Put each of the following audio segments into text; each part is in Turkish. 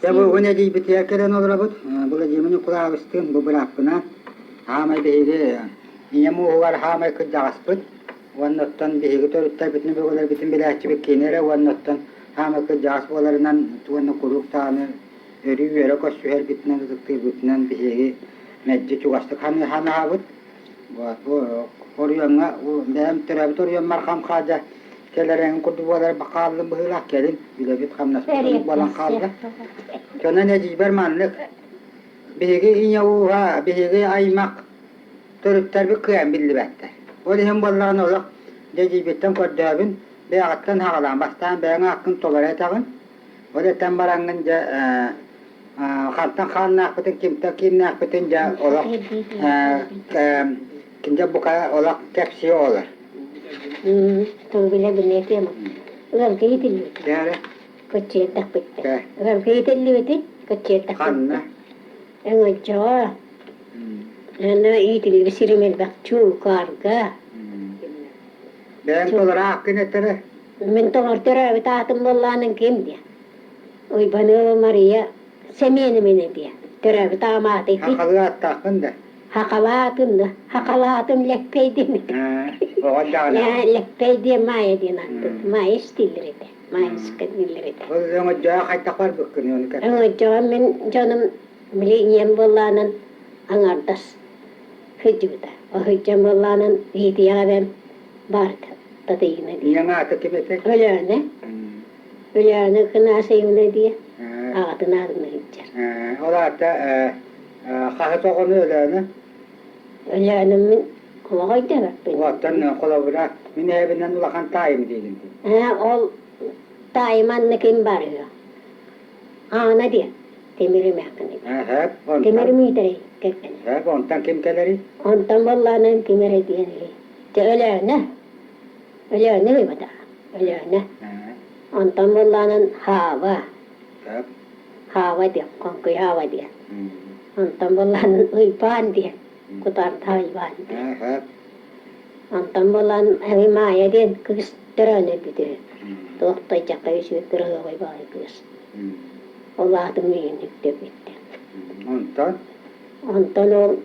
Ya bu ne diye bitiyor keren olur bu. Bu da cimini kulağı üstün bu bırakına. Hamay behiği. İnyamu var hamay kıcağıspıt. Vannottan behiği törütter bitin böyle bitin bilaççı bir kinere vannottan hamay kıcağıspı olarından tuvanı kuruk tane örü vere koşu her bitinden zıktı bitinden behiği mecci çuğastık hani habut. Bu oruyonga dem terabit oryon marham kaca keleren kuduvalar bakalım bıhılak gelin bile bit hamnas balan kaldı. Kana ne cibermanlık bihigi inyavuha bihigi aymak törüpter bir kıyam billi better. O hem ballan olak decibitten kodabın beğattan hağalan bastan beğen hakkın tolara tağın. O da tambarangınca haltan xannak bitin kimnak bitince olak kince buka olak tepsi olur. Tôi bị lên bên kia mà gần cái thì có chuyện đặc biệt gần cái thì lưu thích có chuyện đặc biệt em ngồi cho nó ý thì lưu xí mình bạc chu carga ben tolara cái này mình tolar tera với ta tụm lo lan kim dia ôi bano Maria semen mình dia tera với ta mà thì hakalatım lekpeydim. Ya lekpeydim Maaiya diye Maaiya stilleride. Maaiya skadilleride. O zaman joğa kaytaklar bıkkın yani. Ama joğa canım bileyim bollanan angardas hıcıda. O hıcım bollanan hitiya ben barda tadıyına diye. Yana atı kibete. Öyle ne kına sevine diye. Ağatın adını hıccar. O da hatta kahı soğunu öyle ne? Öyle min kulağı da bak. Vaktan kolabora min evinden ulakan tayım diyelim. Ol tayman ne kim barıyor. Ana diye. Temiri mehkani. Hep. Temiri mideri. Hep ondan kim keleri? Ondan vallahi temiri diye. De öyle ne? Öyle ne mi bada? Öyle ne? Ondan vallahi hava. Hep. Hava diye. Konkuy hava diye. Ondan vallahi uypan diye. Kutar tayban diye. Hep. Ondan vallahi Maaiya diye kız törene bidi. Tohtay çakayı sütürüyor vay kız. Allah'ın müyünlük de bitti. Ondan o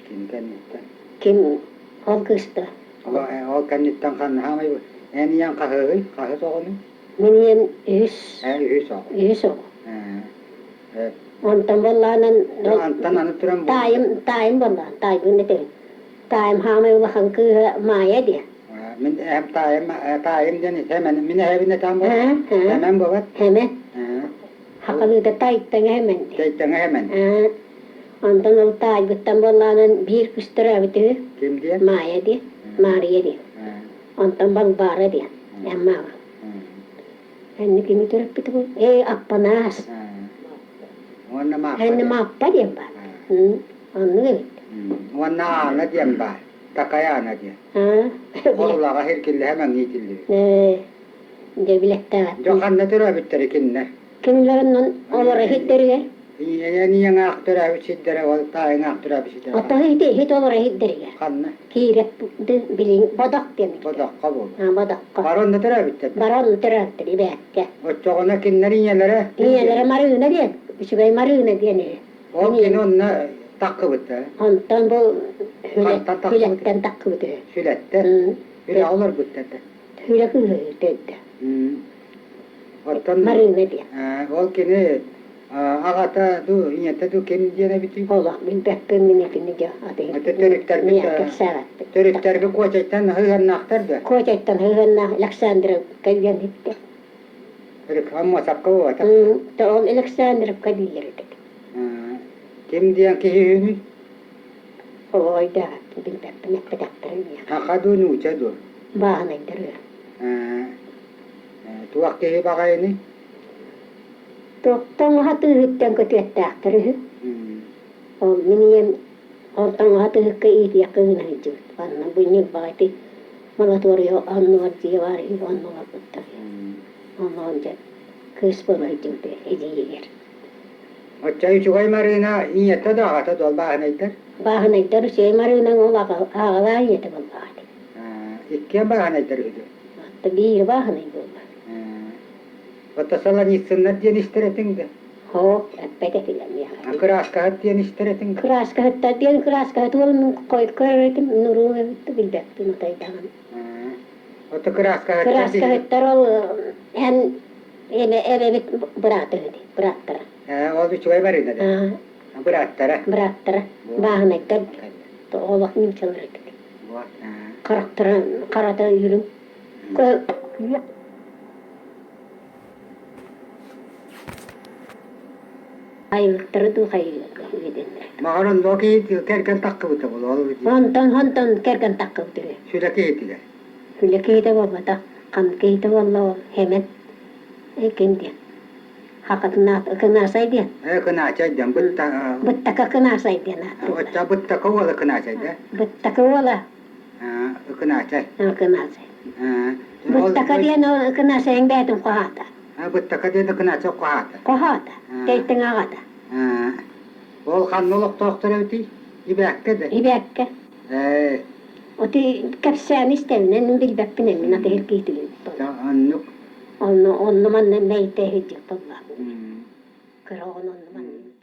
kim kennetten? Kim o kızda? O kennetten kan hamay bu. En yan kahı soğunu? Miniyem üs. Üs o. Ondan vallahi Ondan anıtıram bu. Tayım vallahi tayım ne derim. Tayım hamay ulan kız Maaiya diye. Min hem tayım deniz hemen min evine tam bu. Hemen bu var. Hemen. Hakalı da tayıktan hemen. Tayıktan hemen. Ondan o tayıktan vallahi bir kız törabiti. Kim diye? Maaiya diye. Maariya diye. Ondan balbara diye. Amma var. Henni kimi törabiti bu. Appanas. Henni mappa diye var. Onu gibi. Vanna ana diye var. Takaya ana diye. Oğulağa herkille hemen yitildi. De biletten. Jokan ne törabitleri kinne? Kimlerin olara hitteriye. Niye aktöre biçiddere ol tayın aktöre biçiddere. Ata hit olara hitteriye. Kanne. Kiret bilin badak demek. Badak kabul. Badak. Baron ne törabitleri? Baron törabitleri bekke. O çoğuna kinlerin yerlere. Yerlere marığına diye. Üsübey marığına diye ne? O kin onunla takı bitti. Ondan bu hületten takı bitti. Hülette? Hüle olur bitti. Hüle hüle dedi. Marığına diye. O kini ağata du inyete du kim diyene bitti. Allah bin pekpen minekini diye. Törükter bitti. Törükter bir koçaytan hıhan naktardı. Koçaytan hıhan Alexandra kayyan hitti. Törük amma sakka o ata. Ta ol Alexandra kayyan kim diyen ki hühünü? Oy da bin pekpen nepedaktarın ya. Hakadu nuca du. Bahana iddarı. Tuak kehi bakayını? Tong hatu hitten ko tiettähtarı. O miniem tong hatu hikka iiti ja köyna hijut. Vanna bunyin vaiti. Mala tuorio annuar tiivari vannola puttari. On se kyspola hijute ejiir. Otsa yksi marina inyettä dahata tuolla bahaneitter? Bahaneitter se marina olaka aala inyettä vallaati. Ikkien bahaneitter hydy? Mutta viir bahaneitter. Mutta sellainen itse näet jenisterettinkö? Ho, äppäitä filmiä. Kıraaskahat diyen isteretin. Kıraaskahat, tiedän kıraaskahat on koikkoireita, nuruun vittu viltähty, mutta ei tähän. Otta kıraaskahat. Kıraaskahat on, hän elevit brattara. Olvi çuva varina da. Brattara. Brattara, vahnekka, olla niin sellainen. Karata yürüm. Hayırlıktırı du hayırlıktırı. Mağaran loki kerken takkıvıta bolu. Honton kerken takkıvıtırı. Şöyle kehitile. Kyllä keitä vallata, kan keitä vallaa hemen. Ei kentiä. Hakat kena saidia. Kena çaydan bıtta. Bıttaka kena saidia na. Otta bıtta kovala kena çayda. Bıttaka wala. Kena çay. Kena say. Bıttaka dia no kena sayang betun kohata. Bıtta diye kena çay kohata. Kohata. Teitten agata. Ol kannoluk doktor öti. İbekke de. Ibekke. Oti käpsään istäminen bilbäppinen minä tehdä kiihtynyt. Annuk. On manne meitä heti palaa. Kyllä on manne.